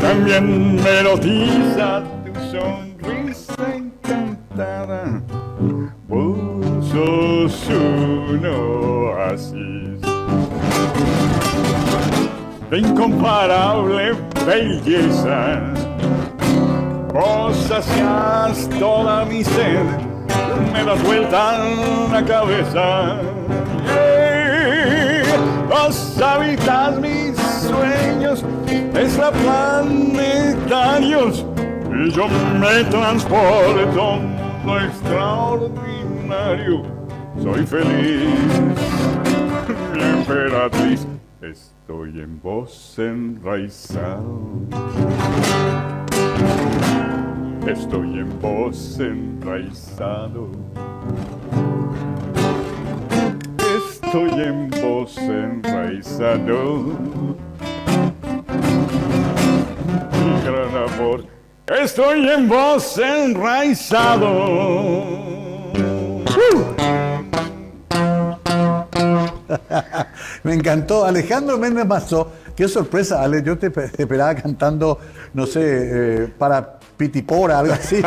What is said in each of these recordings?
también me erotiza tu sonrisa encantada. Vos sos un oasis de incomparable belleza. Vos sacias toda mi sed, me das vuelta la cabeza. Vos habitas mis sueños, extraplanetarios, y yo me transporto a lo extraordinario. Soy feliz, mi emperatriz, estoy en vos enraizado. Estoy en vos enraizado. Estoy en vos enraizado. Mi gran amor, estoy en vos enraizado. Me encantó. Alejandro Méndez Mazó. Qué sorpresa, Ale. Yo te esperaba cantando, no sé, para Pitipora, algo así.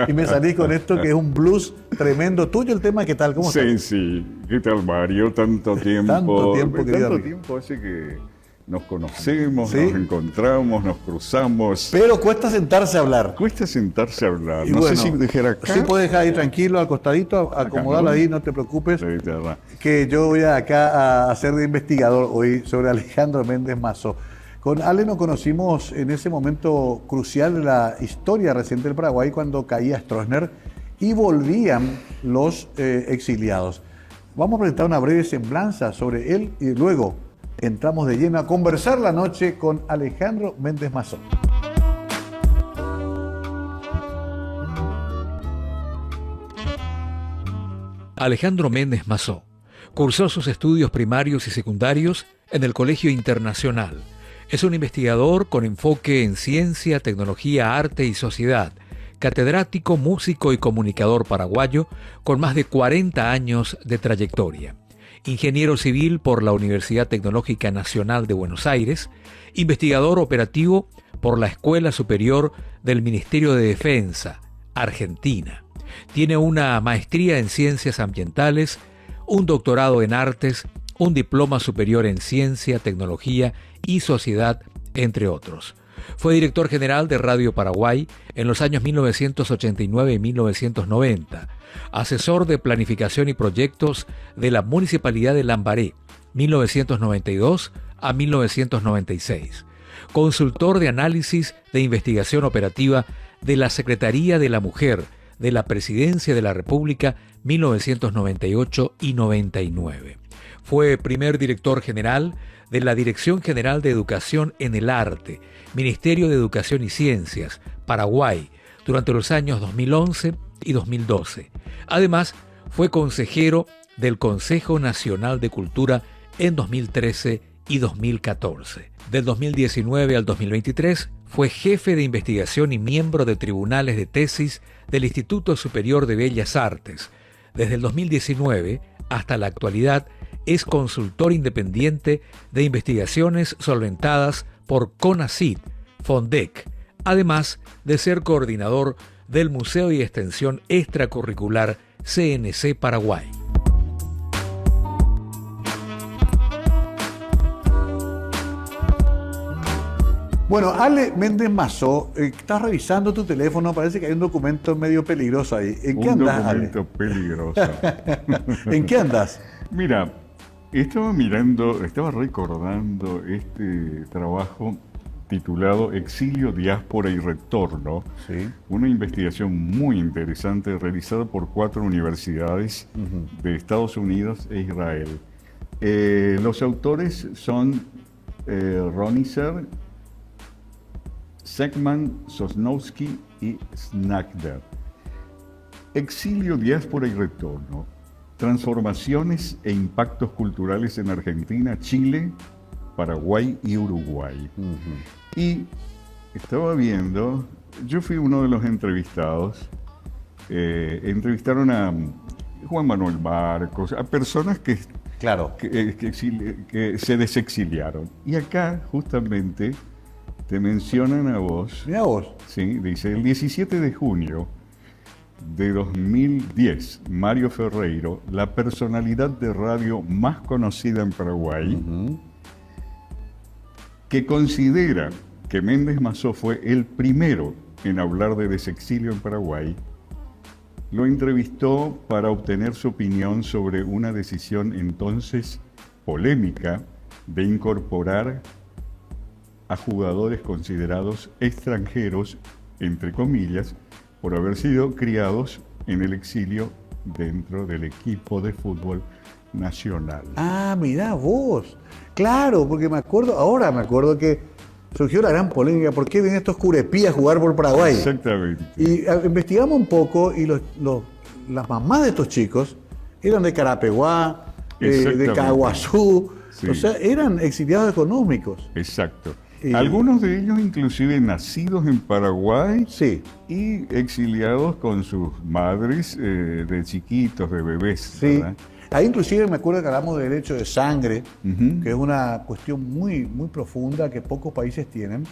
Y me salí con esto que es un blues tremendo. ¿Tuyo el tema qué tal? ¿Cómo sí, estás? Sí. ¿Qué tal, Mario? Tanto tiempo. Tanto tiempo, tanto tiempo hace que nos conocemos, ¿sí? Nos encontramos, nos cruzamos. Pero cuesta sentarse a hablar. Cuesta sentarse a hablar. Y No bueno, sé si dejar acá. Sí, puedes dejar ahí tranquilo, al costadito, acomodarlo ahí, no te preocupes. Sí, Que yo voy acá a hacer de investigador hoy sobre Alejandro Méndez Mazó. Con Ale nos conocimos en ese momento crucial de la historia reciente del Paraguay, cuando caía Stroessner y volvían los exiliados. Vamos a presentar una breve semblanza sobre él y luego entramos de lleno a conversar la noche con Alejandro Méndez Mazó. Alejandro Méndez Mazó cursó sus estudios primarios y secundarios en el Colegio Internacional. Es un investigador con enfoque en ciencia, tecnología, arte y sociedad, catedrático, músico y comunicador paraguayo con más de 40 años de trayectoria. Ingeniero civil por la Universidad Tecnológica Nacional de Buenos Aires, investigador operativo por la Escuela Superior del Ministerio de Defensa, Argentina. Tiene una maestría en ciencias ambientales, un doctorado en artes, un diploma superior en ciencia, tecnología y sociedad, entre otros. Fue director general de Radio Paraguay en los años 1989 y 1990, asesor de planificación y proyectos de la Municipalidad de Lambaré, 1992 a 1996, consultor de análisis de investigación operativa de la Secretaría de la Mujer de la Presidencia de la República, 1998 y 99. Fue primer director general de la Dirección General de Educación en el Arte, Ministerio de Educación y Ciencias, Paraguay, durante los años 2011 y 2012. Además, fue consejero del Consejo Nacional de Cultura en 2013 y 2014. Del 2019 al 2023, fue jefe de investigación y miembro de tribunales de tesis del Instituto Superior de Bellas Artes. Desde el 2019 hasta la actualidad, es consultor independiente de investigaciones solventadas por CONACYT, FONDEC, además de ser coordinador del Museo y Extensión Extracurricular CNC Paraguay. Bueno, Ale Méndez Mazó, estás revisando tu teléfono, parece que hay un documento medio peligroso ahí. ¿En qué andas, Ale? Un documento peligroso. ¿En qué andas? Mira, estaba recordando este trabajo titulado Exilio, Diáspora y Retorno, sí. Una investigación muy interesante realizada por 4 universidades de Estados Unidos e Israel. Los autores son Roniser, Segman, Sosnowski y Snackder. Exilio, Diáspora y Retorno. Transformaciones e impactos culturales en Argentina, Chile, Paraguay y Uruguay. Y estaba viendo, yo fui uno de los entrevistados, entrevistaron a Juan Manuel Marcos, a personas que se desexiliaron. Y acá justamente te mencionan a vos. Mira vos. Sí, dice, el 17 de junio de 2010, Mario Ferreiro, la personalidad de radio más conocida en Paraguay, que considera que Méndez Mazó fue el primero en hablar de desexilio en Paraguay, lo entrevistó para obtener su opinión sobre una decisión entonces polémica de incorporar a jugadores considerados extranjeros, entre comillas, por haber sido criados en el exilio dentro del equipo de fútbol nacional. Ah, mirá vos. Claro, porque me acuerdo que surgió la gran polémica, ¿por qué vienen estos curepías a jugar por Paraguay? Exactamente. Y investigamos un poco y las mamás de estos chicos eran de Carapeguá, de Caguazú, Sí. o sea, eran exiliados económicos. Exacto. Algunos de ellos inclusive nacidos en Paraguay Sí, y exiliados con sus madres de chiquitos, de bebés. sí. ¿Verdad? Ahí inclusive me acuerdo que hablamos del derecho de sangre, Ujú. que es una cuestión muy, muy profunda que pocos países tienen,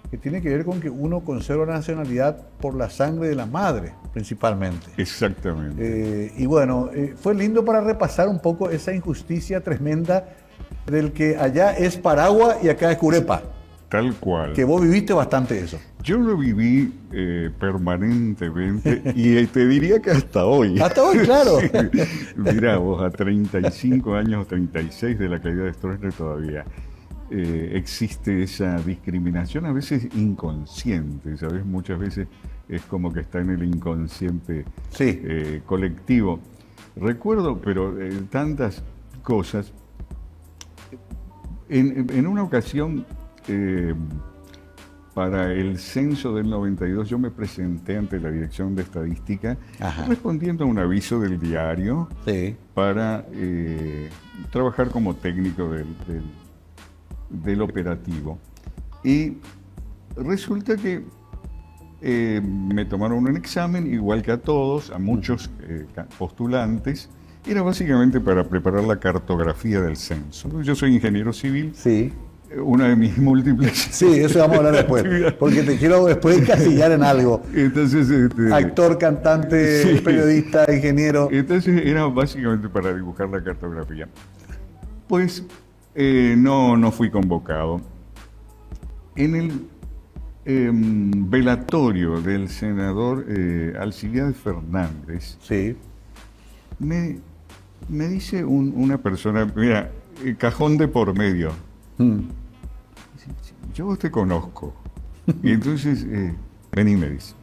que tiene que ver con que uno conserva la nacionalidad por la sangre de la madre, principalmente. Exactamente. Y bueno, fue lindo para repasar un poco esa injusticia tremenda del que allá es Paragua y acá es Curepa, Tal cual. que vos viviste bastante eso. Yo lo viví permanentemente y te diría que hasta hoy. Hasta hoy, claro. Sí. Mirá, vos a 35 años, 36 de la caída de Stroessner todavía existe esa discriminación, a veces inconsciente, ¿sabes? Muchas veces es como que está en el inconsciente Sí. colectivo. Recuerdo, pero tantas cosas. En una ocasión, para el censo del 92, yo me presenté ante la Dirección de Estadística Ajá. respondiendo a un aviso del diario Sí. para trabajar como técnico del operativo. Y resulta que me tomaron un examen, igual que a todos, a muchos postulantes. Era básicamente para preparar la cartografía del censo. Yo soy ingeniero civil. Sí. Una de mis múltiples. Sí, eso vamos a hablar después, porque te quiero después encasillar en algo. Entonces, Actor, cantante, Sí. periodista, ingeniero. Entonces era básicamente para dibujar la cartografía. Pues no fui convocado. En el velatorio del senador Alcibiades Fernández, Sí. me dice una persona, mira, cajón de por medio. Mm. Yo te conozco. Y entonces, vení, me dice.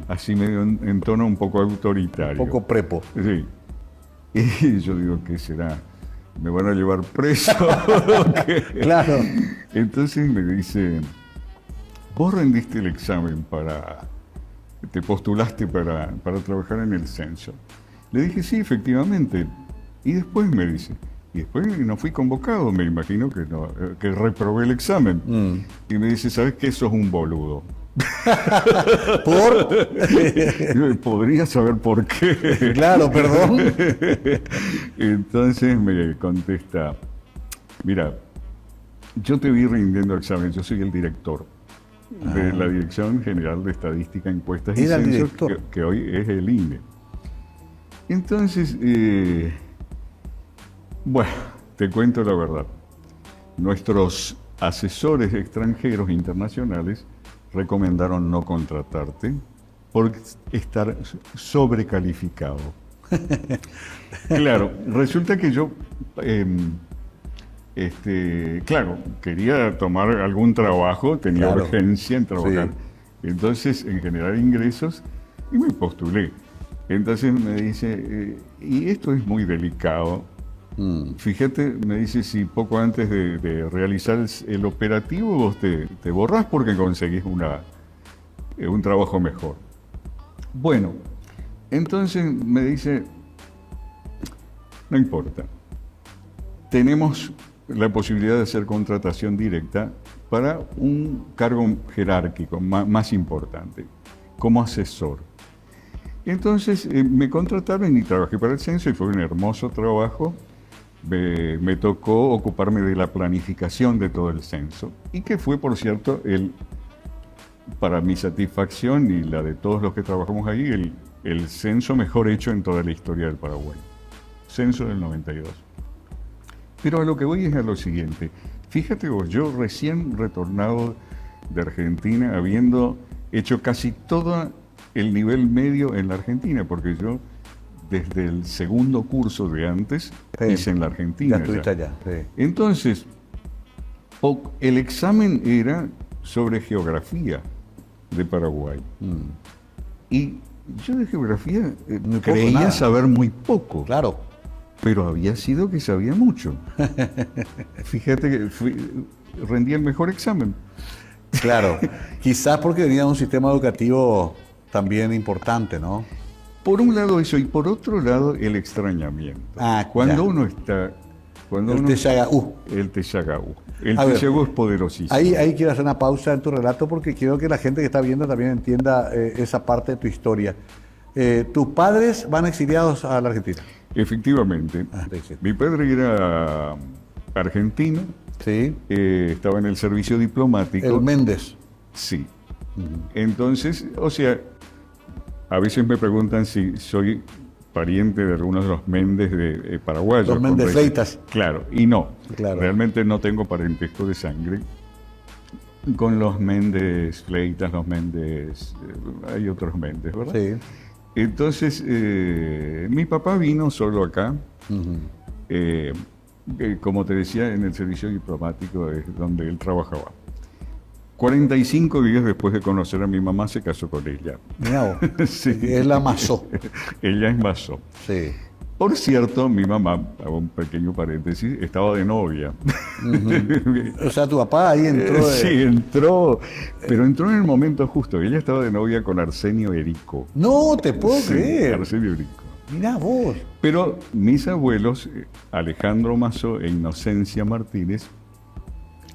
Así medio en tono un poco autoritario. Un poco prepo. Sí. Y yo digo, ¿qué será? ¿Me van a llevar preso? ¿O qué? Claro. Entonces me dice, vos rendiste el examen te postulaste para trabajar en el censo. Le dije, sí, efectivamente. Y después me dice, y después no fui convocado, me imagino que reprobé el examen. Y me dice, ¿sabes qué? Sos un boludo. ¿Por? Podría saber por qué. Claro, perdón. Entonces me contesta, mira, yo te vi rindiendo examen, yo soy el director de la Dirección General de Estadística, Encuestas y Era el Censos, director. que hoy es el INE. Entonces, bueno, te cuento la verdad. Nuestros asesores extranjeros internacionales recomendaron no contratarte por estar sobrecalificado. Claro, resulta que yo, claro, quería tomar algún trabajo, tenía Claro. urgencia en trabajar. Sí. Entonces, en generar ingresos, y me postulé. Entonces me dice, y esto es muy delicado. Fíjate, me dice, si poco antes de realizar el operativo vos te borrás porque conseguís un trabajo mejor. Bueno, entonces me dice, no importa, tenemos la posibilidad de hacer contratación directa para un cargo jerárquico más importante, como asesor. Entonces me contrataron y trabajé para el censo y fue un hermoso trabajo. me tocó ocuparme de la planificación de todo el censo, y que fue, por cierto, para mi satisfacción y la de todos los que trabajamos ahí, el censo mejor hecho en toda la historia del Paraguay. Censo del 92. Pero a lo que voy es a lo siguiente. Fíjate vos, yo recién retornado de Argentina, habiendo hecho casi todo el nivel medio en la Argentina, porque yo desde el segundo curso de antes hice en la Argentina. Ya estuviste allá. Sí. Entonces, el examen era sobre geografía de Paraguay. Y yo de geografía creía saber muy poco. Claro. Pero había sido que sabía mucho. Fíjate que rendí el mejor examen. Claro. Quizás porque venía de un sistema educativo también importante, ¿no? Por un lado eso, y por otro lado el extrañamiento. Cuando uno está... El Teshagahú. El Teshagahú. El Teshagahú es poderosísimo. Ahí quiero hacer una pausa en tu relato porque quiero que la gente que está viendo también entienda esa parte de tu historia. ¿Tus padres van exiliados a la Argentina? Efectivamente. Mi padre era argentino. Sí. Estaba en el servicio diplomático. El Méndez. Sí. Entonces, o sea, a veces me preguntan si soy pariente de algunos de los Méndez de paraguayos. Los Méndez Fleitas. Claro, y no. Claro. Realmente no tengo parentesco de sangre con los Méndez Fleitas, los Méndez... hay otros Méndez, ¿verdad? Sí. Entonces, mi papá vino solo acá. Como te decía, en el servicio diplomático es donde él trabajaba. 45 días después de conocer a mi mamá, se casó con ella. Mirá vos. Sí. Él la amasó. Ella es masó. Sí. Por cierto, mi mamá, hago un pequeño paréntesis, estaba de novia. O sea, tu papá ahí entró. Sí, entró, pero entró en el momento justo. Ella estaba de novia con Arsenio Erico. No te puedo creer. Arsenio Erico. Mirá vos. Pero mis abuelos, Alejandro Masó e Inocencia Martínez,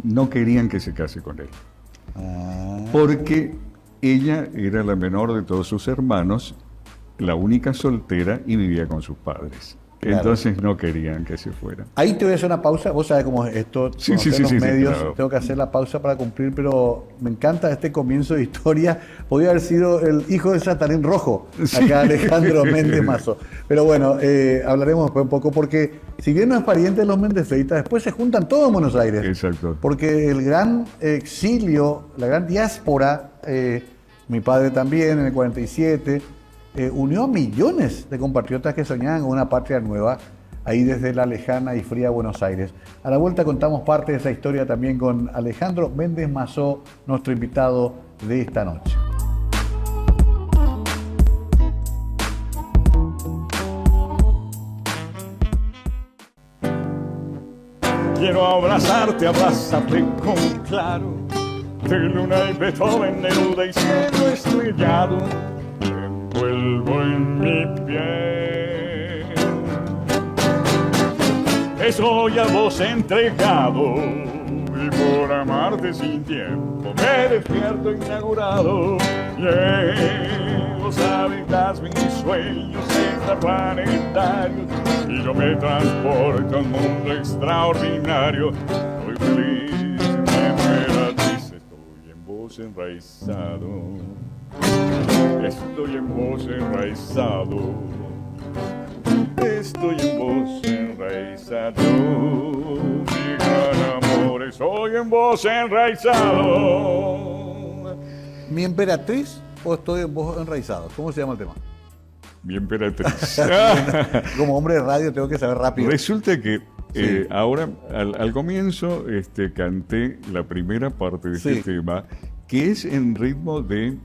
no querían que se case con él. Porque ella era la menor de todos sus hermanos, la única soltera, y vivía con sus padres. Claro. Entonces no querían que se fuera. Ahí te voy a hacer una pausa. Vos sabés cómo es esto. Sí, los medios. Claro. Tengo que hacer la pausa para cumplir, pero me encanta este comienzo de historia. Podría haber sido el hijo de Satanín Rojo, acá Alejandro Méndez Masó. Pero bueno, hablaremos después un poco, porque si bien no es pariente de los Méndez Fleitas, después se juntan todos en Buenos Aires. Exacto. Porque el gran exilio, la gran diáspora, mi padre también en el 47, unió a millones de compatriotas que soñaban con una patria nueva, ahí desde la lejana y fría Buenos Aires. A la vuelta contamos parte de esa historia también con Alejandro Méndez Masó, nuestro invitado de esta noche. Quiero abrazarte, abrazarte con claro, de Luna y Beethoven, Neruda y cielo estrellado. Envuelvo en mi piel. Estoy a vos entregado y por amarte sin tiempo me despierto inaugurado. Vos habitas mis sueños extraplanetarios y yo me transporto a un mundo extraordinario. Estoy feliz, emperatriz, estoy en vos enraizado. Estoy en vos enraizado. Estoy en vos enraizado. Mi gran amor, estoy en vos enraizado. ¿Mi emperatriz o estoy en vos enraizado? ¿Cómo se llama el tema? Mi emperatriz. Como hombre de radio tengo que saber rápido. Resulta que ahora, al comienzo, canté la primera parte de este tema, que es en ritmo de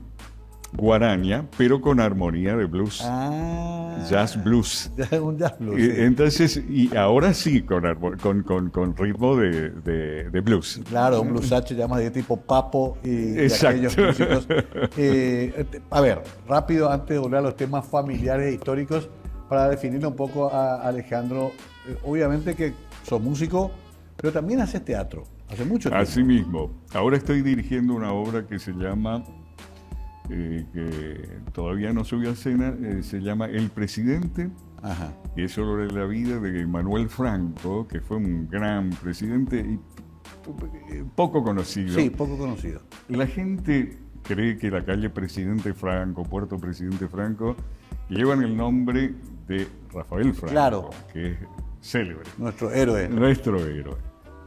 guaraña, pero con armonía de blues. Jazz blues. Un jazz blues. Entonces, y ahora sí, con ritmo de blues. Claro, un bluesacho ya más de tipo papo y Exacto. aquellos músicos. A ver, rápido, antes de volver a los temas familiares e históricos, para definirle un poco a Alejandro, obviamente que sos músico, pero también haces teatro, hace mucho tiempo. Así mismo. Ahora estoy dirigiendo una obra que se llama que todavía no subió a escena, se llama El Presidente. Ajá. Y es sobre la vida de Manuel Franco, que fue un gran presidente y poco conocido. Sí, poco conocido. La gente cree que la calle Presidente Franco, Puerto Presidente Franco, llevan el nombre de Rafael Franco, Claro. que es célebre. Nuestro héroe. Nuestro héroe.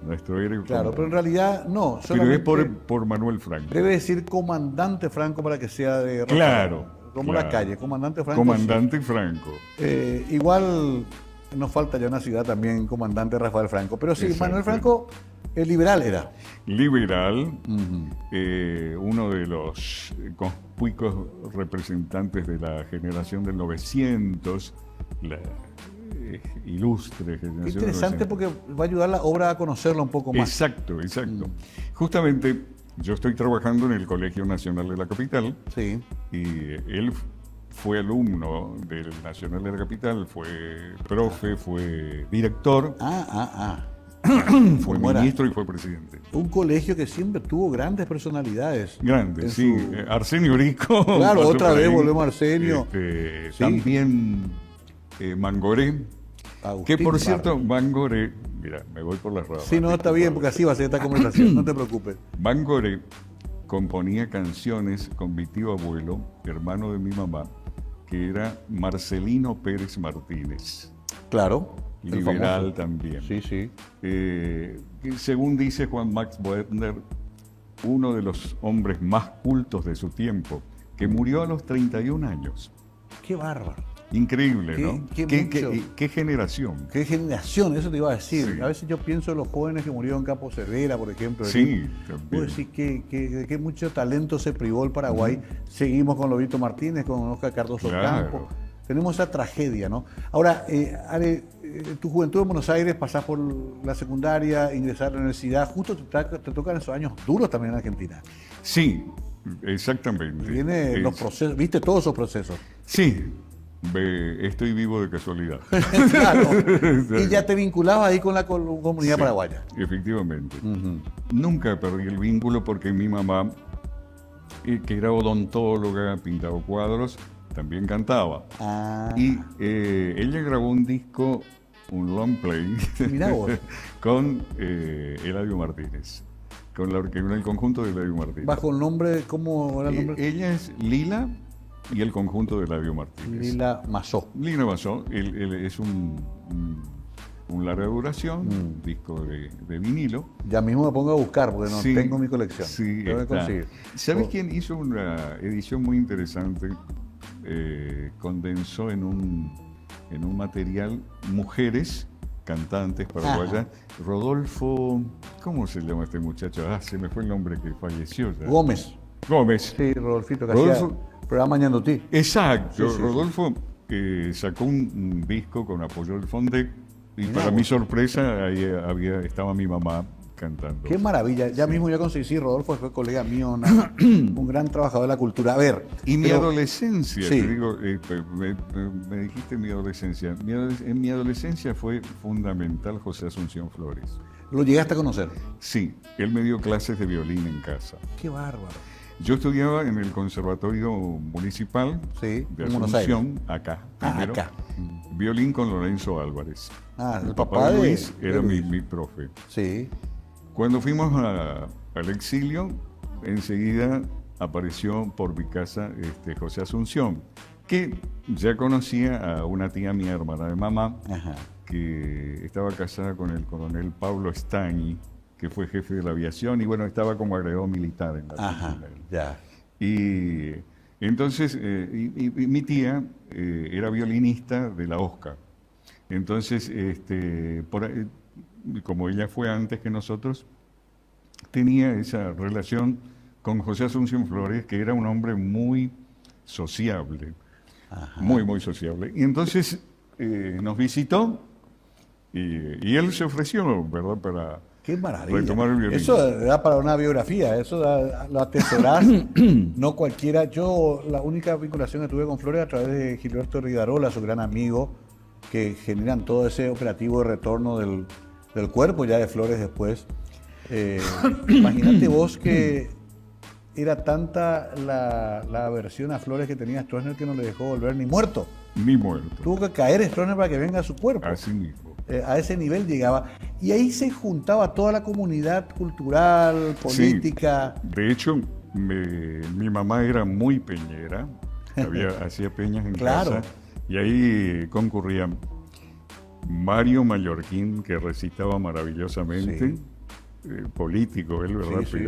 Nuestro héroe. Claro, pero en realidad no. Pero es solamente por Manuel Franco. debe decir comandante Franco para que sea de Rafael. Claro. Como claro. la calle, comandante Franco. Comandante Franco. Sí. Igual nos falta ya una ciudad también, comandante Rafael Franco. Pero sí, Exacto. Manuel Franco, el liberal era. Liberal, uno de los conspicuos representantes de la generación del 900, la ilustre generación Qué interesante del 900. porque va a ayudar la obra a conocerla un poco más. Exacto, exacto. Justamente yo estoy trabajando en el Colegio Nacional de la Capital Sí. y él fue alumno del Nacional de la Capital, fue profe, fue director, fue ¿Cómo era? ministro y fue presidente. Un colegio que siempre tuvo grandes personalidades. Grande, En sí. su- Arsenio Rico. Claro, pasó otra por vez ahí. volvemos a Arsenio. Sí. También Mangoré. Agustín Que por Barrio. cierto, Mangoré, mira, me voy por las ramas. Sí, no, está bien, porque así va a ser esta conversación, no te preocupes. Mangoré componía canciones con mi tío abuelo, hermano de mi mamá, que era Marcelino Pérez Martínez. Claro. el Liberal famoso. también. Sí, sí. Que según dice Juan Max Boetner, uno de los hombres más cultos de su tiempo, que murió a los 31 años. Qué bárbaro. Increíble, Qué- ¿no? qué mucho. Qué generación. Qué generación, eso te iba a decir. Sí. A veces yo pienso en los jóvenes que murieron en Campo Cervera, por ejemplo. Sí, Puedo también. decir de que mucho talento se privó el Paraguay. Seguimos con Lobito Martínez, con Oscar Cardoso Claro. Campo. Tenemos esa tragedia, ¿no? Ahora, Ale, tu juventud en Buenos Aires, pasás por la secundaria, ingresar a la universidad, justo te tocan esos años duros también en Argentina. Sí, exactamente. Vienen los Es- procesos, viste todos esos procesos. Sí, estoy vivo de casualidad. Claro. Y ya te vinculabas ahí con la comunidad Sí, paraguaya. Efectivamente. Nunca perdí el vínculo porque mi mamá, que era odontóloga, pintaba cuadros, también cantaba. Ah, Y ella grabó un disco, un long play, Mirá vos. con Eladio Martínez, con el conjunto de Eladio Martínez. bajo el nombre, ¿cómo era el nombre? Ella es Lila y el conjunto de Eladio Martínez. Lila Mazó. Lina Basó, él es un larga duración, un disco de vinilo. Ya mismo me pongo a buscar porque no Sí, tengo mi colección. Sí, Lo voy a está. conseguir. ¿Sabes Oh, quién hizo una edición muy interesante? Condensó en un material mujeres cantantes paraguayas. Rodolfo, ¿cómo se llama este muchacho? Se me fue el nombre que falleció ya. Gómez. Gómez. Sí, Rodolfito, que Rodolfo. hacía programa Ñandutí. Exacto. Sí, sí, Rodolfo sacó un disco con apoyo del Fondec y Mirá para vos. mi sorpresa ahí estaba mi mamá cantando. Qué maravilla. Ya mismo ya conseguí, sí, Rodolfo fue colega mío, un gran trabajador de la cultura. A ver. Y mi pero- adolescencia, Sí. te digo, me dijiste mi adolescencia. En mi adolescencia fue fundamental José Asunción Flores. ¿Lo llegaste a conocer? Sí, él me dio clases de violín en casa. Qué bárbaro. Yo estudiaba en el Conservatorio Municipal Sí, de en Buenos Aires. Asunción, acá. Primero. Acá. Violín con Lorenzo Álvarez. El papá papá de de Luis era Luis. mi profe. Sí. Cuando fuimos al exilio, enseguida apareció por mi casa José Asunción, que ya conocía a una tía mía, hermana de mamá, Ajá. que estaba casada con el coronel Pablo Stañi, que fue jefe de la aviación, y bueno, estaba como agregado militar en la Ajá. Argentina. Ya. Y entonces, y mi tía era violinista de la OSCA. Entonces, como ella fue antes que nosotros, tenía esa relación con José Asunción Flores, que era un hombre muy sociable, muy sociable. Y entonces nos visitó y él se ofreció, ¿verdad?, para Qué maravilla. retomar el violín. Eso da para una biografía, eso lo atesorás. No cualquiera. Yo la única vinculación que tuve con Flores a través de Gilberto Ridarola, su gran amigo, que generan todo ese operativo de retorno del cuerpo ya de Flores después. Imagínate vos que era tanta la aversión a Flores que tenía Stroessner que no le dejó volver ni muerto. Ni muerto. Tuvo que caer Stroessner para que venga a su cuerpo. Así mismo. A ese nivel llegaba. Y ahí se juntaba toda la comunidad cultural, política. Sí. De hecho, mi mamá era muy peñera, hacía peñas en casa, y ahí concurrían Mario Mallorquín, que recitaba maravillosamente, político él, ¿verdad? Sí,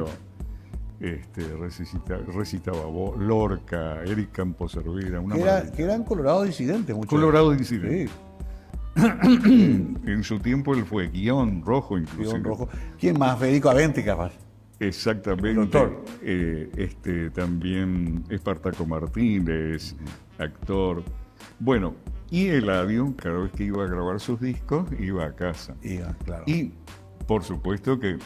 sí. Pero recitaba Lorca, Eric Campos Cervera, que eran colorados disidentes, muchos. Colorado disidente. Sí. En su tiempo él fue guión rojo, inclusive. Guión rojo. ¿Quién más? Federico Aventi, capaz. Exactamente. El doctor. También Espartaco Martínez, actor. Bueno, y Eladio, cada vez que iba a grabar sus discos, iba a casa. Claro. Y, por supuesto que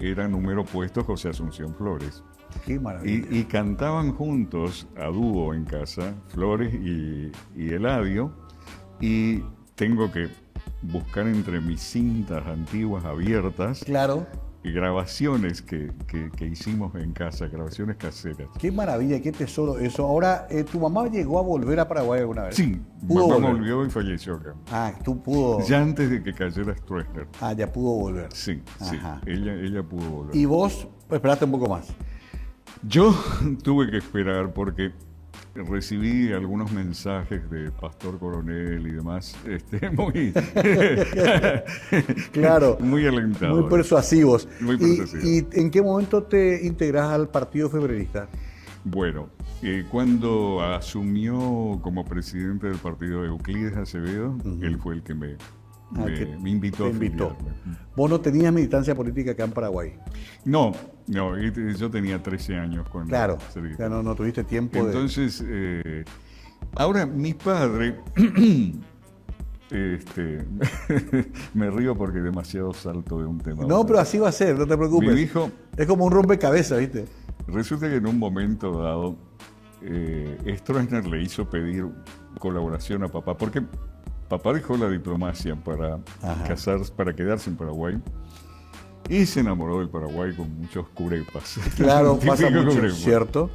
era número puesto José Asunción Flores. Qué maravilla. Y cantaban juntos a dúo en casa, Flores y Eladio. Y tengo que buscar entre mis cintas antiguas abiertas. Claro. Y grabaciones que hicimos en casa, grabaciones caseras. Qué maravilla, qué tesoro eso. Ahora, ¿tu mamá llegó a volver a Paraguay alguna vez? Sí, mamá volvió y falleció acá. Tú pudo. Ya antes de que cayera Stroessner. Ya pudo volver. Sí, Ajá. sí, ella pudo volver. ¿Y vos esperaste un poco más? Yo tuve que esperar porque recibí algunos mensajes de Pastor Coronel y demás, muy claro, muy alentadores. Muy persuasivos. Muy persuasivos. ¿Y en qué momento te integras al Partido Febrerista? Bueno, cuando asumió como presidente del partido Euclides Acevedo, él fue el que me invitó a afiliarme. ¿Vos no tenías militancia política acá en Paraguay? No, yo tenía 13 años cuando... Claro, no tuviste tiempo. Entonces, ahora mi padre, me río porque demasiado salto de un tema. No, pero así va a ser, no te preocupes. Mi hijo... Es como un rompecabezas, ¿viste? Resulta que en un momento dado, Stroessner le hizo pedir colaboración a papá, porque papá dejó la diplomacia para quedarse en Paraguay y se enamoró del Paraguay con muchos curepas. Claro, pasa mucho, curepas. ¿Cierto?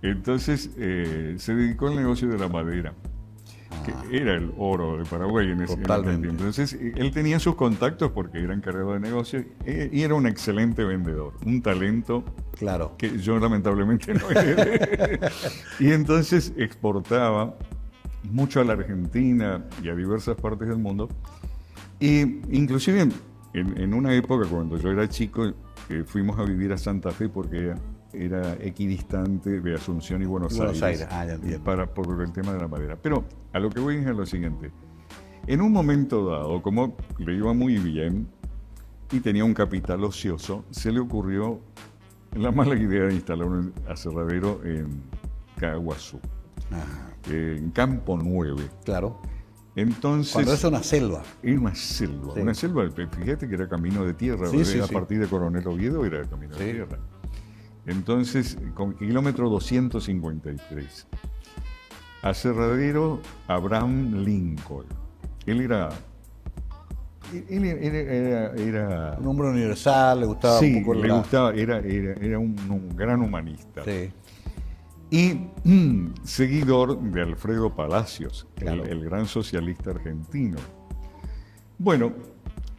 Entonces se dedicó al negocio de la madera, que era el oro de Paraguay en ese tiempo. Entonces él tenía sus contactos porque era encargado de negocio y era un excelente vendedor, un talento que yo lamentablemente no heredé. Y entonces exportaba mucho a la Argentina y a diversas partes del mundo. Y inclusive en una época cuando yo era chico fuimos a vivir a Santa Fe porque era equidistante de Asunción y Buenos Aires. Ya entiendo. Por el tema de la madera. Pero a lo que voy es a lo siguiente. En un momento dado, como le iba muy bien y tenía un capital ocioso, se le ocurrió la mala idea de instalar un aserradero en Caguazú. En Campo 9. Claro. Entonces, cuando es una selva. Era una selva. Sí. Una selva, fíjate que era camino de tierra. A partir de Coronel Oviedo era camino de tierra. Entonces, con kilómetro 253. Aserradero Abraham Lincoln. Él era un hombre universal, le gustaba un poco. Le gustaba, era un gran humanista. Sí. Y seguidor de Alfredo Palacios, el gran socialista argentino. Bueno,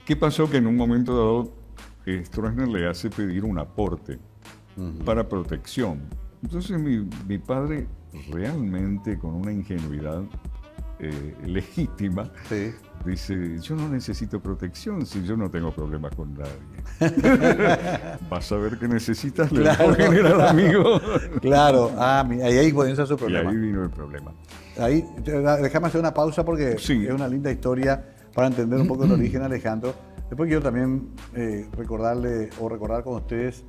¿qué pasó? Que en un momento dado Stroessner le hace pedir un aporte para protección. Entonces mi padre realmente con una ingenuidad legítima dice, yo no necesito protección si yo no tengo problemas con nadie. Vas a ver que necesitas el general amigo. Claro, ahí comienza su problema. Y ahí vino el problema. Ahí, déjame hacer una pausa porque es una linda historia para entender un poco el origen, Alejandro. Después quiero también recordar con ustedes,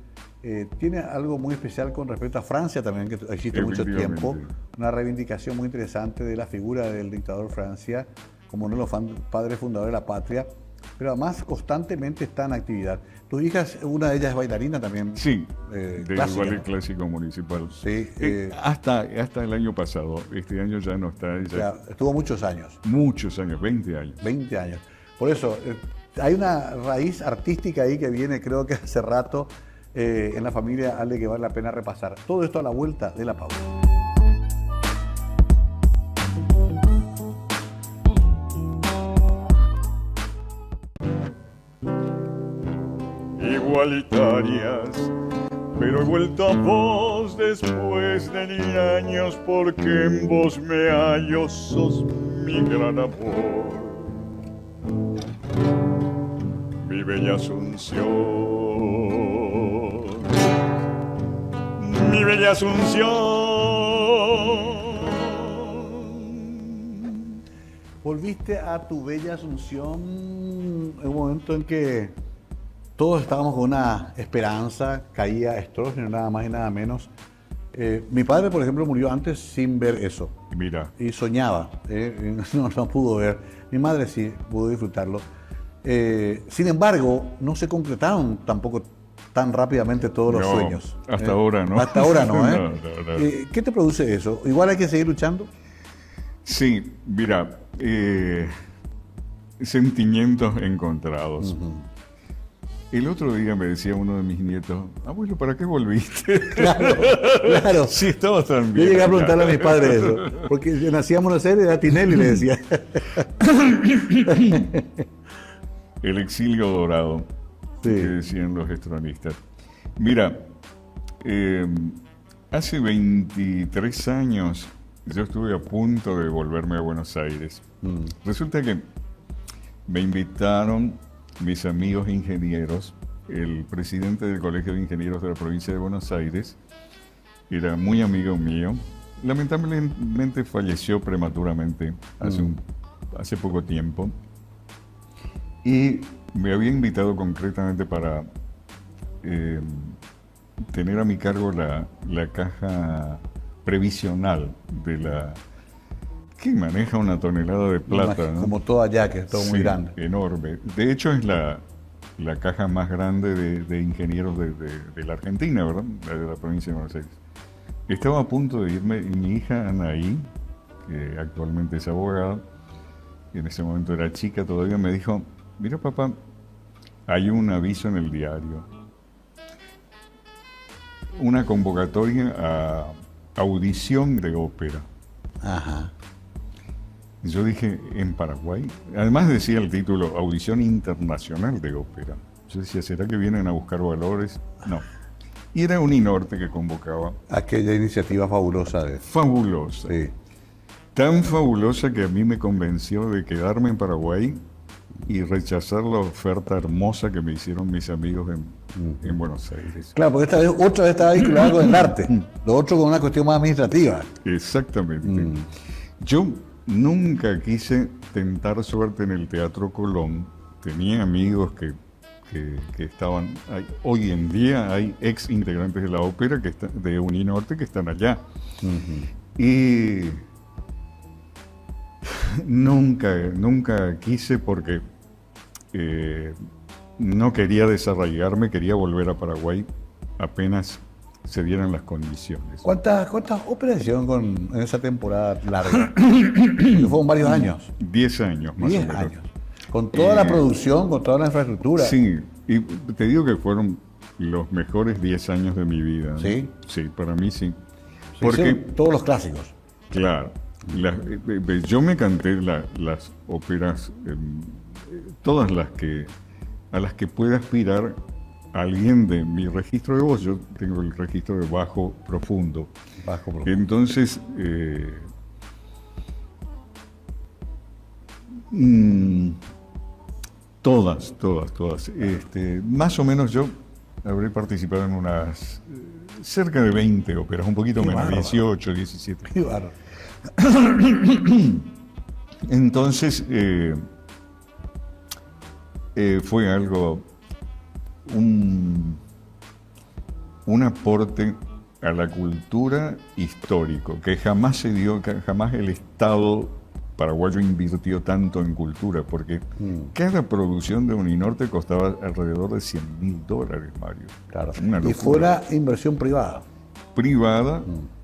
tiene algo muy especial con respecto a Francia también, que existe mucho tiempo, una reivindicación muy interesante de la figura del dictador Francia, como uno de los padres fundadores de la patria, pero además constantemente está en actividad. Tus hijas, una de ellas es bailarina también. Sí, del Ballet Clásico Municipal. Sí. Hasta el año pasado, este año ya no está. Estuvo muchos años. Muchos años, 20 años. 20 años. Por eso, hay una raíz artística ahí que viene, creo que hace rato, en la familia Ale que vale la pena repasar. Todo esto a la vuelta de la pausa. Igualitarias, pero he vuelto a vos después de 1000 años, porque en vos me hallo, sos mi gran amor, mi bella Asunción, mi bella Asunción. Volviste a tu bella Asunción en un momento en que todos estábamos con una esperanza, caía estrógeno, nada más y nada menos. Mi padre, por ejemplo, murió antes sin ver eso. Mira, Y soñaba, no pudo ver. Mi madre sí pudo disfrutarlo. Sin embargo, no se concretaron tampoco tan rápidamente todos los no, sueños. hasta ahora no. Hasta ahora no, ¿eh? No. ¿Qué te produce eso? Igual hay que seguir luchando. Sí, mira, sentimientos encontrados. El otro día me decía uno de mis nietos, abuelo, ¿para qué volviste? Claro. Sí, estabas tan Yo bien. llegué a preguntarle a mis padres eso, porque yo nacíamos en una serie de Tinelli, le decía. El exilio dorado, Sí. que decían los estronistas. Mira, hace 23 años yo estuve a punto de volverme a Buenos Aires. Resulta que me invitaron mis amigos ingenieros, el presidente del Colegio de Ingenieros de la provincia de Buenos Aires, era muy amigo mío. Lamentablemente falleció prematuramente hace poco tiempo. Y me había invitado concretamente para tener a mi cargo la caja previsional de la que maneja una tonelada de plata, ¿no? Como todo allá, que es todo muy Sí, grande. enorme. De hecho, es la caja más grande de ingenieros de la Argentina, ¿verdad? La de la provincia de Buenos Aires. Estaba a punto de irme y mi hija Anaí, que actualmente es abogada, y en ese momento era chica todavía, me dijo, mira papá, hay un aviso en el diario, una convocatoria a audición de ópera. Ajá. Y yo dije, en Paraguay. Además decía el título, Audición Internacional de Ópera. Yo decía, ¿será que vienen a buscar valores? No. Y era Uninorte que convocaba. Aquella iniciativa fabulosa de... Fabulosa. Sí. Tan fabulosa que a mí me convenció de quedarme en Paraguay y rechazar la oferta hermosa que me hicieron mis amigos en Buenos Aires. Claro, porque esta vez, otra vez estaba vinculada con el arte. Lo otro con una cuestión más administrativa. Exactamente. Yo nunca quise tentar suerte en el Teatro Colón. Tenía amigos que estaban... Hoy en día hay ex integrantes de la ópera de Uninorte que están allá. Y nunca quise porque no quería desarraigarme, quería volver a Paraguay apenas se dieran las condiciones. ¿Cuántas óperas hicieron en esa temporada larga? Porque fueron varios años. 10 años más 10 o menos. años. Con toda la producción, con toda la infraestructura. Sí, y te digo que fueron los mejores 10 años de mi vida, ¿no? ¿Sí? Sí, para mí sí. Se Porque, hicieron todos los clásicos. claro, yo me canté las óperas, todas a las que pueda aspirar alguien de mi registro de voz. Yo tengo el registro de bajo profundo. Bajo profundo. Entonces, todas. Más o menos yo habré participado en unas cerca de 20 óperas, un poquito Qué menos, bárbaro. 18, 17. Qué bárbaro. Entonces, fue algo, un aporte a la cultura histórico que jamás se dio, que jamás el Estado paraguayo invirtió tanto en cultura, porque cada producción de Uninorte costaba alrededor de $100.000, Mario. Claro. Una Y locura. fuera inversión privada. Privada,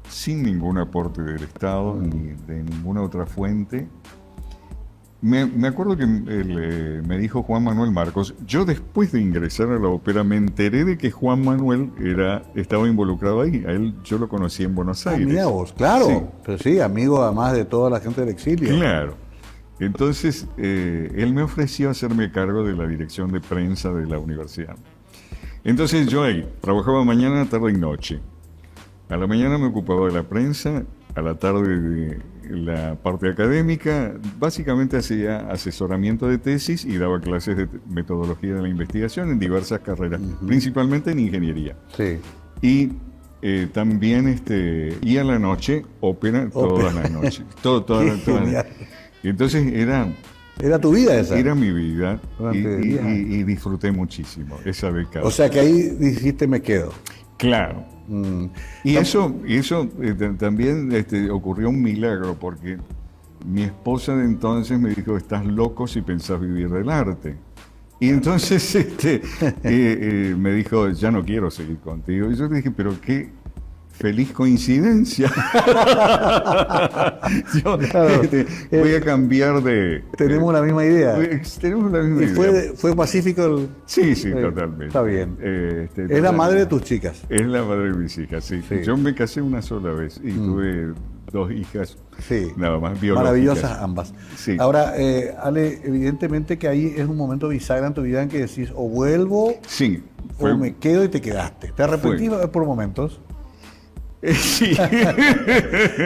sin ningún aporte del Estado ni de ninguna otra fuente. Me acuerdo que me dijo Juan Manuel Marcos, yo después de ingresar a la ópera me enteré de que Juan Manuel estaba involucrado ahí. A él yo lo conocí en Buenos Aires. Mira vos, claro. Sí. Pero sí, amigo además de toda la gente del exilio. Claro. Entonces, él me ofreció hacerme cargo de la dirección de prensa de la universidad. Entonces yo ahí trabajaba mañana, tarde y noche. A la mañana me ocupaba de la prensa, a la tarde de la parte académica, básicamente hacía asesoramiento de tesis y daba clases de metodología de la investigación en diversas carreras, principalmente en ingeniería. Sí. Y también, y a la noche, ópera todas las noches. Todas las. Entonces Era tu vida esa. era mi vida Durante 10 años. y disfruté muchísimo esa década. O sea que ahí dijiste me quedo. Claro. Mm. Y eso también ocurrió un milagro, porque mi esposa de entonces me dijo, estás loco si pensás vivir del arte. Y entonces me dijo, ya no quiero seguir contigo. Y yo le dije, pero qué feliz coincidencia. Yo Claro. voy a cambiar de... Tenemos la misma idea. Tenemos la misma ¿Y idea. fue pacífico el...? Sí, totalmente. Está bien. Es la Totalmente. madre de tus chicas. Es la madre de mis hijas, sí. Sí. Yo me casé una sola vez y tuve 2 hijas, Sí. nada más biológicas. Maravillosas ambas. Sí. Ahora, Ale, evidentemente que ahí es un momento bisagra en tu vida en que decís o vuelvo Sí, o me quedo y te quedaste. ¿Te arrepentís por momentos? sí.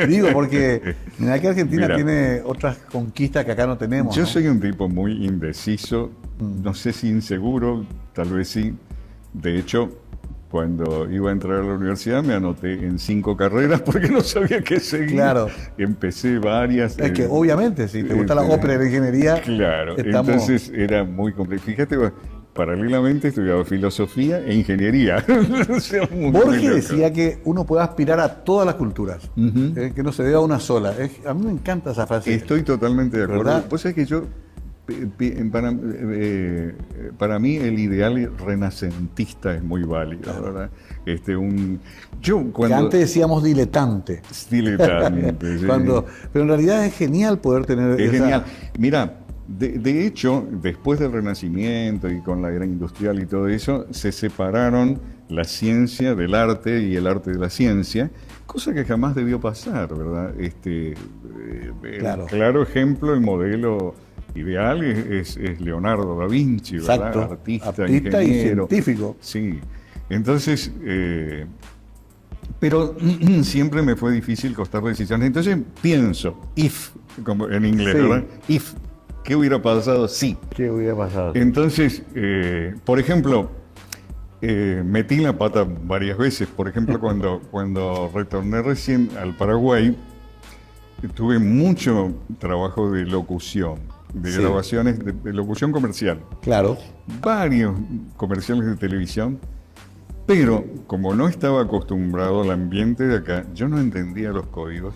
Digo, porque mira que Argentina Mira. tiene otras conquistas que acá no tenemos. Yo ¿no? soy un tipo muy indeciso, no sé si inseguro, tal vez sí. De hecho, cuando iba a entrar a la universidad me anoté en 5 carreras porque no sabía qué seguir. Claro. Empecé varias. Es que obviamente, si te gusta la ópera y la ingeniería, Claro, estamos... entonces era muy complejo. Fíjate, paralelamente estudiaba filosofía e ingeniería. O sea, muy Borges loco. decía que uno puede aspirar a todas las culturas, Ujú. que no se debe a una sola. A mí me encanta esa frase. Estoy totalmente de acuerdo. ¿Verdad? Vos sabés que yo, para mí el ideal renacentista es muy válido, ¿verdad? Yo Que cuando... antes decíamos diletante. Diletante, sí. Pero en realidad es genial poder tener Es esa... genial. Mira, de hecho, después del Renacimiento y con la era industrial y todo eso, se separaron la ciencia del arte y el arte de la ciencia, cosa que jamás debió pasar, ¿verdad? Claro. Claro ejemplo, el modelo ideal es Leonardo da Vinci, ¿verdad? Exacto. Artista y ingeniero. científico. Sí. Entonces, pero siempre me fue difícil costar decisiones. Entonces pienso, if, como en inglés, Sí. ¿verdad? If, ¿qué hubiera pasado si? ¿Qué hubiera pasado? Entonces, por ejemplo, metí la pata varias veces. Por ejemplo, cuando retorné recién al Paraguay, tuve mucho trabajo de locución, de Sí. grabaciones, de locución comercial. Claro. Varios comerciales de televisión, pero como no estaba acostumbrado al ambiente de acá, yo no entendía los códigos.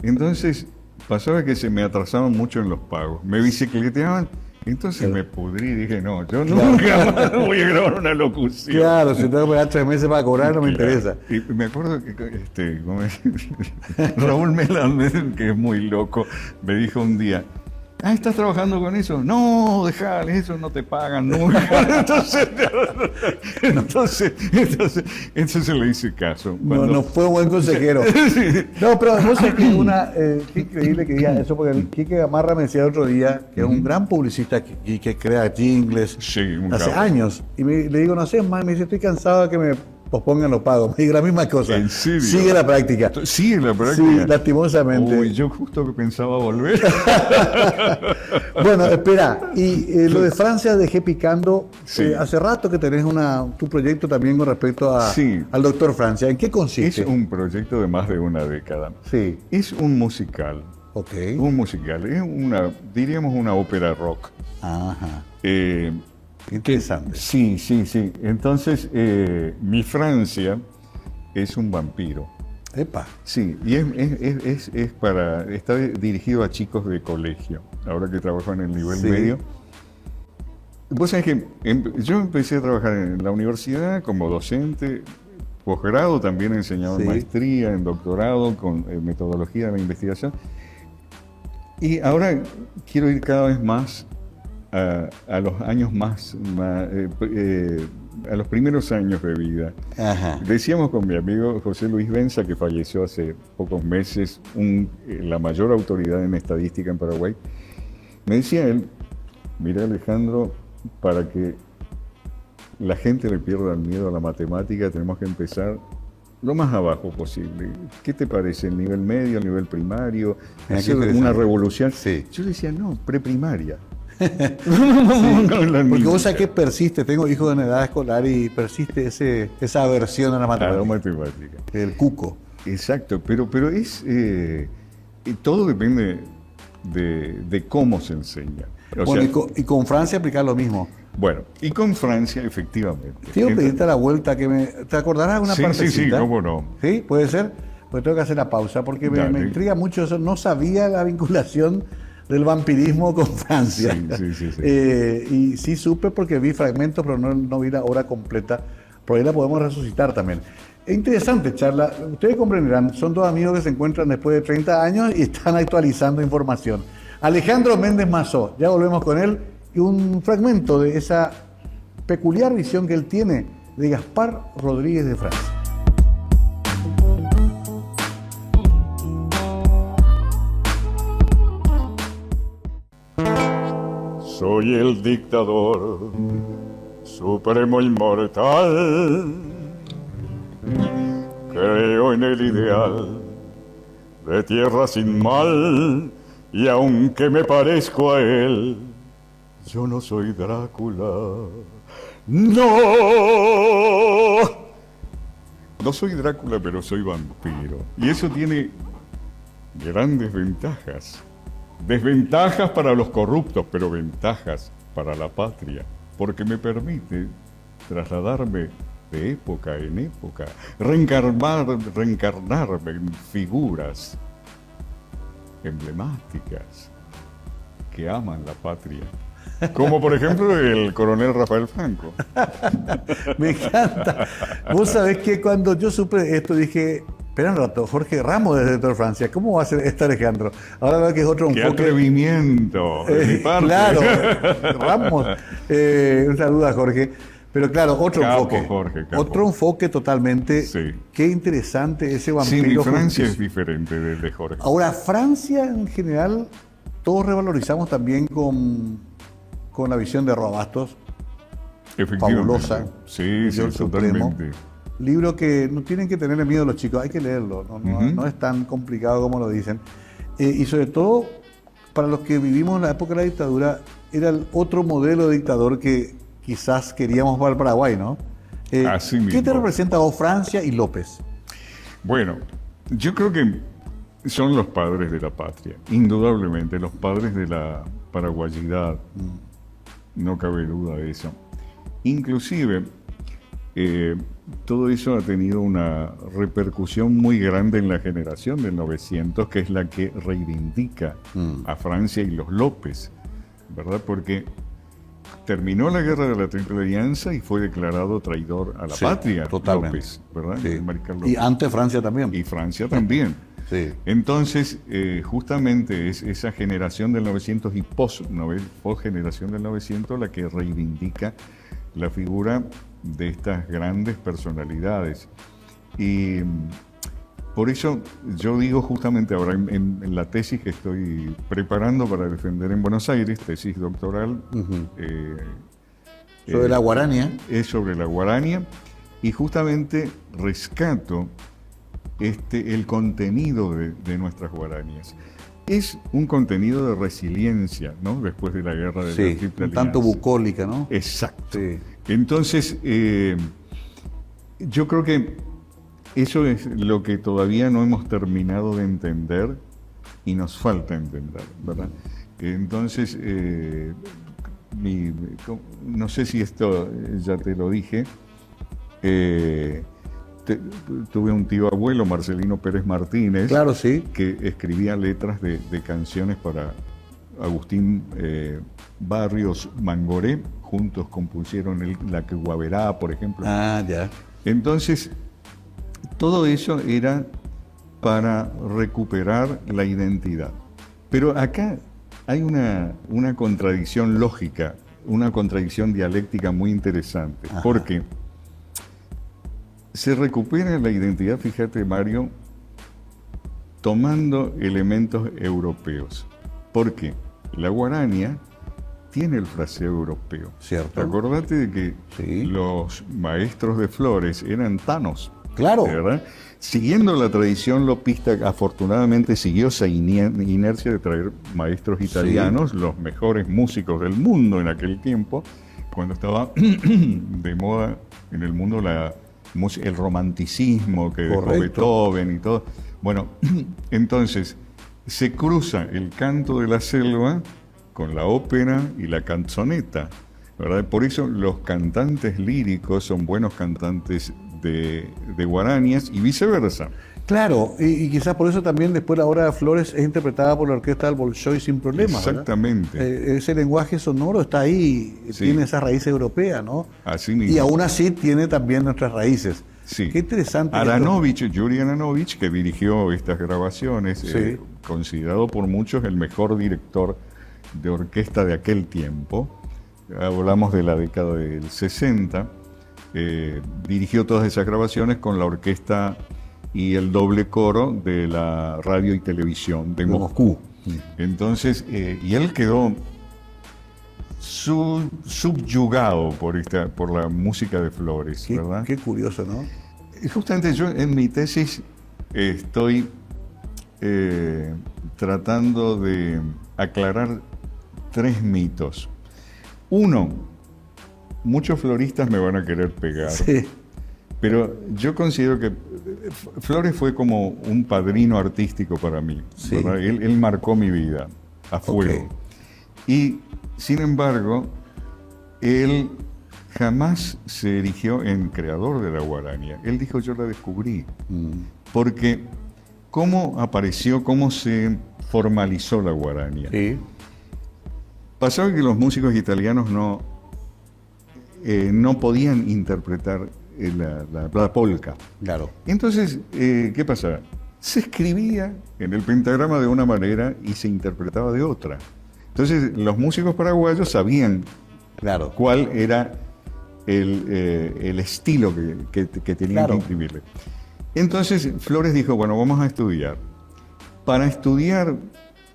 Entonces pasaba que se me atrasaban mucho en los pagos, me bicicleteaban, entonces me pudrí y dije, no, yo nunca más voy a grabar una locución. Claro, si tengo que pagar 3 meses para cobrar, no me Claro. interesa. Y me acuerdo que Raúl Melández, que es muy loco, me dijo un día, ¿estás trabajando con eso? No, dejale, eso no te pagan nunca. Entonces le hice caso. No fue un buen consejero. No, pero vos sabés que qué increíble que diga eso, porque el Quique Gamarra me decía el otro día que es un gran publicista que crea jingles Sí, un hace capo. años. Y le digo, no sé, más, me dice, estoy cansado de que me pospongan los pagos. Me dice la misma cosa. ¿En serio? Sigue la práctica. Sí, la práctica. Sí, lastimosamente. Uy, yo justo que pensaba volver. Bueno, espera, y lo de Francia dejé picando. Sí. Hace rato que tenés tu proyecto también con respecto Sí. al Doctor Francia. ¿En qué Es consiste? un proyecto de más de una década. Sí, Es un musical. ok. Un musical. Es diríamos una ópera rock. Ajá. Eh, Interesante. Sí. Entonces, mi Francia es un vampiro. Epa. Sí, y está dirigido a chicos de colegio, ahora que trabajo en el nivel Sí. medio. Vos sabés que yo empecé a trabajar en la universidad como docente, posgrado, también he enseñado en Sí. maestría, en doctorado, con metodología de la investigación. Y ahora quiero ir cada vez más a los años a los primeros años de vida. Ajá. Decíamos con mi amigo José Luis Benza, que falleció hace pocos meses, la mayor autoridad en estadística en Paraguay. Me decía él, mira Alejandro, para que la gente le pierda el miedo a la matemática, tenemos que empezar lo más abajo posible. ¿Qué te parece? ¿El nivel medio, el nivel primario? ¿Hacer una revolución? Sí. Yo decía, no, preprimaria. Sí. Porque vos sabés que persiste, tengo hijos en edad escolar y persiste esa aversión a la matemática. El cuco. Exacto, pero todo depende de cómo se enseña. Y con Francia aplicar lo mismo. Bueno, y con Francia, efectivamente. Quiero pedirte a la vuelta ¿te acordarás de una partecita? Sí, cómo no. ¿Sí? ¿Puede ser? Pues tengo que hacer la pausa porque me intriga mucho eso. No sabía la vinculación del vampirismo con Francia. Sí. Y sí supe porque vi fragmentos, pero no vi la obra completa. Por ahí la podemos resucitar también. Es interesante charla. Ustedes comprenderán, son dos amigos que se encuentran después de 30 años y están actualizando información. Alejandro Méndez Mazó, ya volvemos con él, y un fragmento de esa peculiar visión que él tiene de Gaspar Rodríguez de Francia. Soy el dictador supremo inmortal. Creo en el ideal de tierra sin mal, y aunque me parezco a él, yo no soy Drácula. ¡No! No soy Drácula, pero soy vampiro. Y eso tiene grandes ventajas. Desventajas para los corruptos, pero ventajas para la patria, porque me permite trasladarme de época en época, reencarnarme en figuras emblemáticas que aman la patria, como por ejemplo el coronel Rafael Franco. Me encanta. Vos sabés que cuando yo supe esto dije, espera un rato, Jorge Ramos desde Doctor Francia, ¿cómo va a ser esto, Alejandro? Ahora veo que es otro ¡Qué enfoque. atrevimiento de mi parte! Claro, Ramos. Un saludo a Jorge. Pero claro, otro enfoque. Jorge, capo. Otro enfoque totalmente. Sí. Qué interesante ese vampiro. Sí, mi Francia justicia. es diferente de Jorge. Ahora, Francia en general, todos revalorizamos también con la visión de Robastos. Efectivamente. Fabulosa. Sí, Yo el Supremo. totalmente. Libro que no tienen que tenerle miedo los chicos, hay que leerlo, no es tan complicado como lo dicen. Y sobre todo, para los que vivimos en la época de la dictadura, era el otro modelo de dictador que quizás queríamos para el Paraguay, ¿no? Así ¿Qué te mismo. representa vos, Francia y López? Bueno, yo creo que son los padres de la patria, indudablemente, los padres de la paraguayidad, no cabe duda de eso. Inclusive, todo eso ha tenido una repercusión muy grande en la generación del 900, que es la que reivindica a Francia y los López, ¿verdad? Porque terminó la guerra de la Triple Alianza y fue declarado traidor a la patria, totalmente. López, ¿verdad? Sí. El mariscal López. Y ante Francia también. Y Francia también. Sí. Entonces, justamente es esa generación del 900 y post-generación del 900 la que reivindica la figura de estas grandes personalidades. Y por eso yo digo justamente ahora en la tesis que estoy preparando para defender en Buenos Aires, tesis doctoral, Sobre la guarania. es sobre la guarania, y justamente rescato el contenido de nuestras guaranias. Es un contenido de resiliencia, ¿no? Después de la guerra de la Triple un Alianza. tanto bucólica, ¿no? Exacto. Sí. Entonces, yo creo que eso es lo que todavía no hemos terminado de entender y nos falta entender, ¿verdad? Entonces, no sé si esto ya te lo dije, tuve un tío abuelo, Marcelino Pérez Martínez, Claro, sí. que escribía letras de canciones para Agustín Barrios Mangoré. Juntos compusieron La que Guaverá, por ejemplo. Ah, ya. Entonces, todo eso era para recuperar la identidad. Pero acá hay una contradicción lógica, una contradicción dialéctica muy interesante, Ajá. porque se recupera la identidad, fíjate Mario, tomando elementos europeos. ¿Por qué? La guarania tiene el fraseo europeo. Cierto. Acordate de que Sí. los maestros de Flores eran tanos. Claro. ¿Verdad? Siguiendo la tradición lopista, afortunadamente siguió esa inercia de traer maestros italianos, los mejores músicos del mundo en aquel tiempo, cuando estaba de moda en el mundo el romanticismo que dejó Correcto. Beethoven y todo. Bueno, entonces se cruza el canto de la selva con la ópera y la canzoneta, ¿verdad? Por eso los cantantes líricos son buenos cantantes de guaranías y viceversa. Claro, y quizás por eso también después la obra de Flores es interpretada por la orquesta del Bolshoi sin problemas. Exactamente. Ese lenguaje sonoro está ahí, Sí. tiene esa raíz europea, ¿no? Así mismo. Y aún así tiene también nuestras raíces. Sí. Qué interesante. Yuri Aranovich, que dirigió estas grabaciones, Sí. considerado por muchos el mejor director de orquesta de aquel tiempo, hablamos de la década del 60, dirigió todas esas grabaciones con la orquesta y el doble coro de la radio y televisión de Moscú. Entonces, y él quedó subyugado por la música de Flores, ¿verdad? Qué curioso, ¿no? Y justamente yo en mi tesis estoy tratando de aclarar 3 mitos. Uno, muchos floristas me van a querer pegar, Sí. pero yo considero que Flores fue como un padrino artístico para mí, Sí. ¿verdad? Él marcó mi vida a fuego. Ok. Y sin embargo, él jamás se erigió en creador de la guarania. Él dijo, yo la descubrí. Porque cómo apareció, cómo se formalizó la guarania. Sí. Pasaba que los músicos italianos no podían interpretar la polka. Claro. Entonces, ¿qué pasaba? Se escribía en el pentagrama de una manera y se interpretaba de otra. Entonces, los músicos paraguayos sabían Claro. cuál era el estilo que tenían Claro. que imprimirle. Entonces Flores dijo, bueno, vamos a estudiar. Para estudiar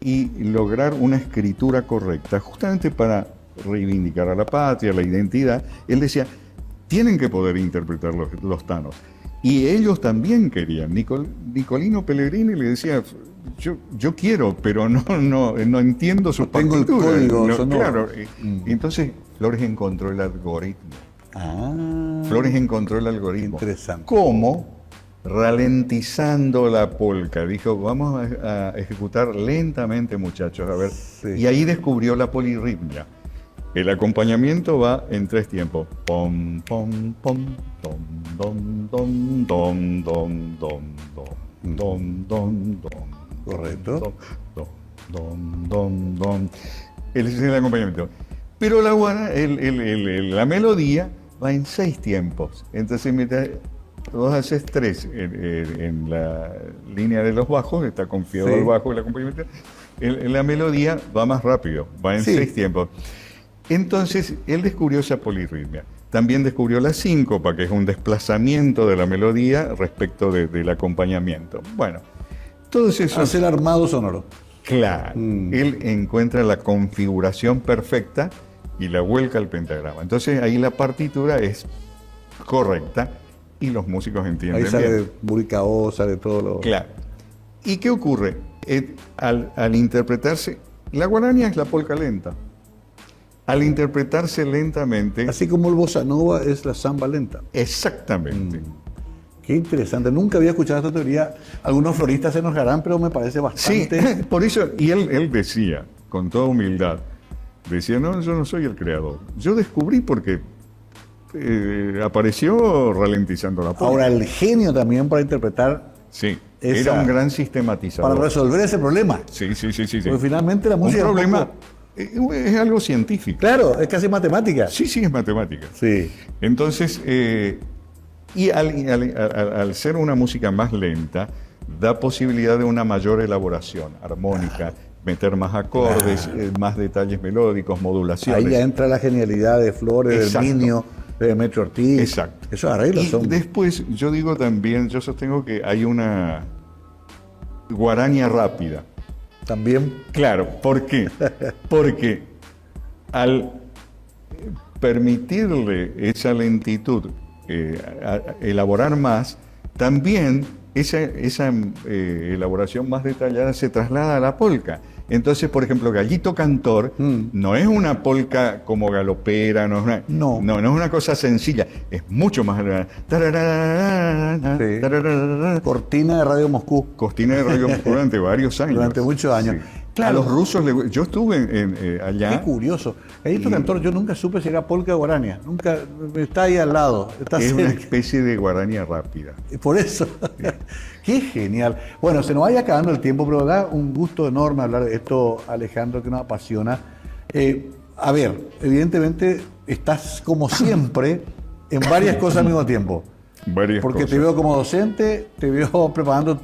y lograr una escritura correcta, justamente para reivindicar a la patria, la identidad, él decía, tienen que poder interpretar los tanos. Y ellos también querían. Nicolino Pellegrini le decía, yo quiero, pero no entiendo sus Tengo el partituras. código sonoro. Claro. Y entonces Flores encontró el algoritmo. Ah. Flores encontró el algoritmo. Interesante. ¿Cómo? Ralentizando la polka. Dijo, vamos a ejecutar lentamente, muchachos, a ver. Sí. Y ahí descubrió la polirritmia. El acompañamiento va en 3 tiempos. Pom, pom, pom, dom, dom, dom, dom, dom, dom, dom, dom, dom, dom. Correcto. Dom, dom, dom, dom. Ese es el acompañamiento. Pero la melodía va en 6 tiempos. Entonces, mientras vos haces 3 en la línea de los bajos, está confiado Sí. el bajo, el acompañamiento, la melodía va más rápido, va en Sí. 6 tiempos. Entonces, él descubrió esa polirritmia. También descubrió la síncopa, que es un desplazamiento de la melodía respecto del acompañamiento. Bueno, todos esos... Hace el armado sonoro. Claro, él encuentra la configuración perfecta y la vuelca al pentagrama. Entonces ahí la partitura es correcta y los músicos entienden Ahí sale bien. Buricao, sale todo lo... Claro. ¿Y qué ocurre? Al interpretarse, la guarania es la polka lenta. Al interpretarse lentamente, Así como el bossa nova es la samba lenta. exactamente. Qué interesante. Nunca había escuchado esta teoría. Algunos floristas se enojarán, pero me parece Sí, bastante... por eso, y él decía, con toda humildad, decía, no, yo no soy el creador. Yo descubrí porque apareció ralentizando la polka. Ahora, el genio también para interpretar, Sí, esa- era un gran sistematizador. para resolver ese problema. Sí. Porque finalmente la Un música... es un problema, poco- es algo científico. Claro, es casi matemática. Sí, es matemática. Sí. Entonces, y al ser una música más lenta, da posibilidad de una mayor elaboración armónica, meter más acordes, más detalles melódicos, modulaciones. Ahí ya entra la genialidad de Flores, del Minio, de Demetrio Ortiz. Exacto. Esos arreglos Y son... después, yo digo también, yo sostengo que hay una guaraña rápida. También. Claro, ¿por qué? Porque al permitirle esa lentitud, elaborar más, también esa elaboración más detallada se traslada a la polca. Entonces, por ejemplo, Gallito Cantor no es una polca como galopera, no es una cosa sencilla, es mucho más... Sí. Cortina de Radio Moscú. Cortina de Radio Moscú durante varios años. Durante muchos años. Sí. Claro. A los rusos, yo estuve allá. Qué curioso. Gallito Cantor, yo nunca supe si era polca o guarania. Nunca, está ahí al lado. Está es cerca. una especie de guaraña rápida. Por eso. Qué genial. Bueno, se nos vaya acabando el tiempo, pero da un gusto enorme hablar de esto, Alejandro, que nos apasiona. A ver, evidentemente estás como siempre en varias cosas al mismo tiempo. Varias Porque cosas. te veo como docente, te veo preparando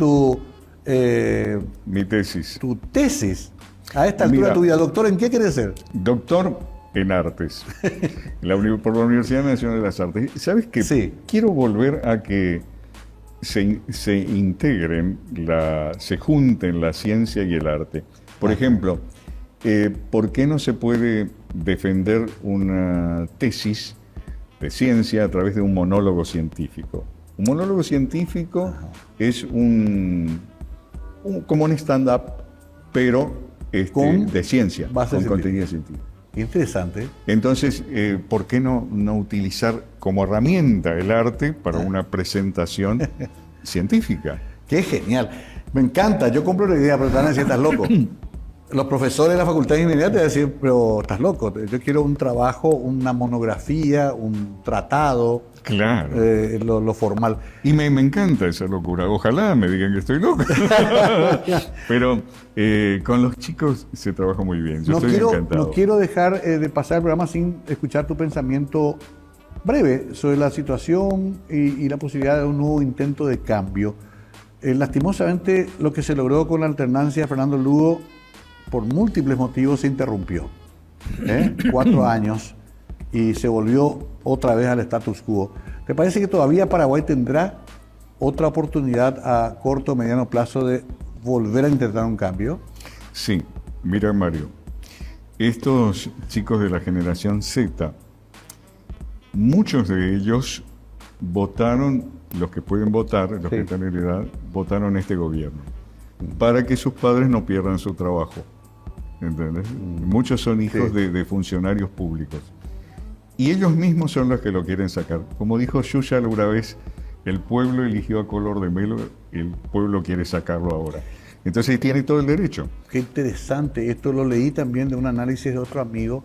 Mi tesis. tu tesis. A esta altura Mira, de tu vida, doctor, ¿en qué quieres ser? Doctor en artes. Por la Universidad Nacional de las Artes. ¿Sabes qué? Sí. Quiero volver a que se integren, se junten la ciencia y el arte. Por ejemplo, ¿por qué no se puede defender una tesis de ciencia a través de un monólogo científico? Un monólogo científico es como un stand-up, pero Con de ciencia, base con científica. contenido científico. Interesante. Entonces, ¿por qué no utilizar como herramienta el arte para una presentación científica? Qué genial. Me encanta. Yo compro la idea, pero te van a decir, estás loco. Los profesores de la Facultad de Ingeniería te van a decir, pero estás loco. Yo quiero un trabajo, una monografía, un tratado, Claro. lo formal. Y me encanta esa locura. Ojalá me digan que estoy loco. Pero con los chicos se trabaja muy bien. Yo estoy encantado. No quiero dejar de pasar el programa sin escuchar tu pensamiento breve sobre la situación y la posibilidad de un nuevo intento de cambio. Lastimosamente, lo que se logró con la alternancia de Fernando Lugo, por múltiples motivos, se interrumpió. 4 años y se volvió otra vez al status quo. ¿Te parece que todavía Paraguay tendrá otra oportunidad a corto o mediano plazo de volver a intentar un cambio? Sí, mira Mario, estos chicos de la generación Z, muchos de ellos votaron, los que pueden votar, los que están en edad, votaron este gobierno, para que sus padres no pierdan su trabajo. ¿Entendés? Muchos son hijos de funcionarios públicos. Y ellos mismos son los que lo quieren sacar. Como dijo Yuya alguna vez, el pueblo eligió a color de Melo, el pueblo quiere sacarlo ahora. Entonces tiene todo el derecho. Qué interesante. Esto lo leí también de un análisis de otro amigo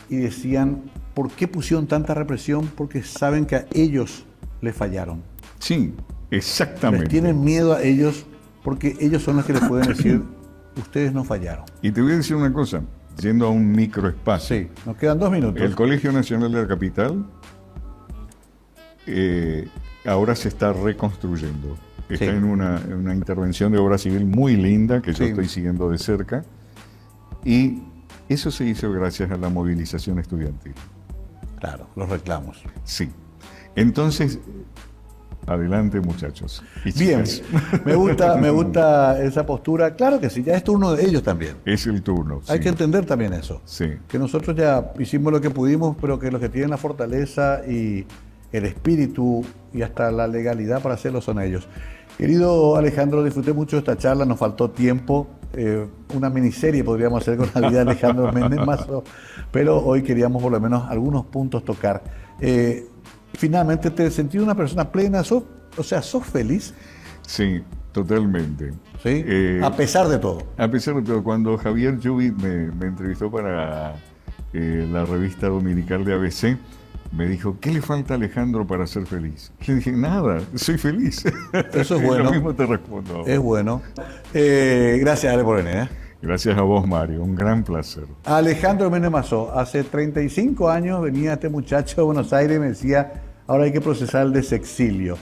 y decían, ¿por qué pusieron tanta represión? Porque saben que a ellos les fallaron. Sí, exactamente. Les tienen miedo a ellos porque ellos son los que les pueden decir, ustedes no fallaron. Y te voy a decir una cosa, yendo a un microespacio. Sí, nos quedan 2 minutos. El Colegio Nacional de la Capital ahora se está reconstruyendo. Está en una intervención de obra civil muy linda que yo estoy siguiendo de cerca. Y eso se hizo gracias a la movilización estudiantil. Claro, los reclamos. Sí. Entonces, adelante muchachos. Y Bien, chicas. me gusta esa postura. Claro que sí, ya es turno de ellos también. Es el turno. Hay sí. que entender también eso. Sí. Que nosotros ya hicimos lo que pudimos, pero que los que tienen la fortaleza y el espíritu y hasta la legalidad para hacerlo son ellos. Querido Alejandro, disfruté mucho de esta charla, nos faltó tiempo. Una miniserie podríamos hacer con la vida de Alejandro Méndez Mazo, pero hoy queríamos por lo menos algunos puntos tocar. Finalmente, ¿te sentí una persona plena? ¿Sos feliz? Sí, totalmente. ¿Sí? A pesar de todo. A pesar de todo, cuando Javier Yubi me entrevistó para la revista dominical de ABC, me dijo, ¿qué le falta a Alejandro para ser feliz? Le dije, nada, soy feliz. Eso es bueno. Lo mismo te respondo. Es bueno. Gracias, Ale, por venir. Gracias a vos, Mario. Un gran placer. Alejandro Méndez Mazo, hace 35 años venía este muchacho de Buenos Aires y me decía, ahora hay que procesar el desexilio.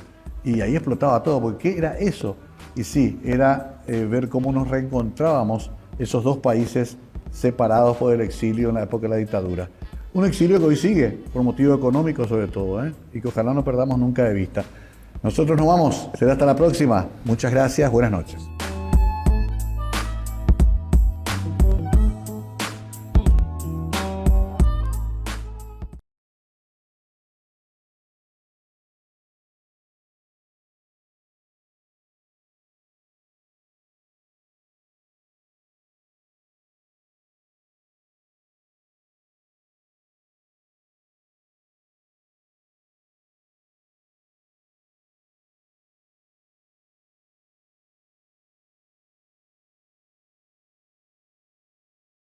Y ahí explotaba todo, porque ¿qué era eso? Y sí, era ver cómo nos reencontrábamos esos dos países separados por el exilio en la época de la dictadura. Un exilio que hoy sigue, por motivo económico sobre todo, y que ojalá no perdamos nunca de vista. Nosotros nos vamos, será hasta la próxima. Muchas gracias, buenas noches.